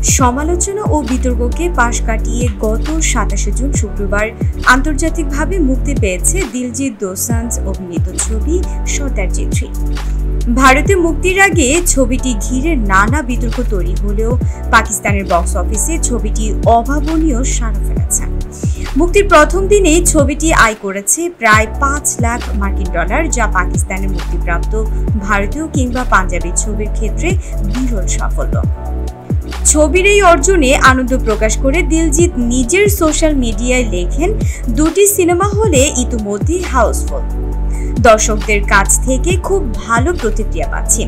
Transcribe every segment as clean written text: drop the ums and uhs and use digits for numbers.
সমালোচনা ও বিতর্ককে পাশ কাটিয়ে গত 27 জুন শুক্রবার আন্তর্জাতিকভাবে মুক্তি পেয়েছে দিলজিৎ দোসাঞ্জ অভিনীত ছবি সর্দারজি 3। ভারতে মুক্তির আগে ছবিটি ঘিরে নানা বিতর্ক তৈরি হলেও পাকিস্তানের বক্স অফিসে ছবিটি অভাবনীয় সাড়া ফেলেছে। মুক্তির প্রথম দিনেই ছবিটি আয় করেছে প্রায় $5 লাখ, যা পাকিস্তানের মুক্তিপ্রাপ্ত ভারতীয় কিংবা পাঞ্জাবি ছবির ক্ষেত্রে বিরল সাফল্য। ছবির এই অর্জনে আনন্দ প্রকাশ করে দিলজিৎ নিজের সোশ্যাল মিডিয়ায় লেখেন, দুটি সিনেমা হলে ইতিমধ্যেই হাউসফুল। দর্শকদের কাছ থেকে খুব ভালো প্রতিক্রিয়া পাচ্ছি।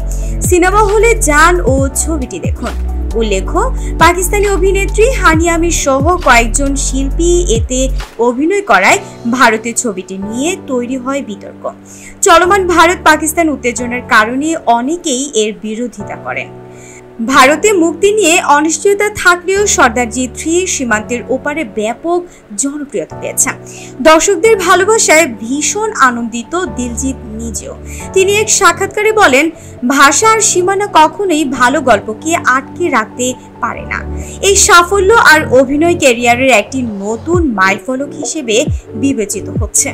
সিনেমা হলে যান ও ছবিটি দেখুন। উল্লেখ্য, পাকিস্তানি অভিনেত্রী হানিয়া আমির সহ কয়েকজন শিল্পী এতে অভিনয় করায় ভারতে ছবিটি নিয়ে তৈরি হয় বিতর্ক। চলমান ভারত পাকিস্তান উত্তেজনার কারণে অনেকেই এর বিরোধিতা করেন। ভারতে মুক্তি নিয়ে অনিশ্চয়তা থাকলেও সর্দারজি 3 সীমান্তের ওপারে ব্যাপক জনপ্রিয়তা পেয়েছে। দর্শকদের ভালোবাসায় ভীষণ আনন্দিত দিলজিৎ নিজেও। তিনি এক সাক্ষাৎকারে বলেন, ভাষা আর সীমানা কখনোই ভালো গল্পকে আটকে রাখতে পারে না। এই সাফল্য আর অভিনয় ক্যারিয়ারের একটি নতুন মাইলফলক হিসেবে বিবেচিত হচ্ছে।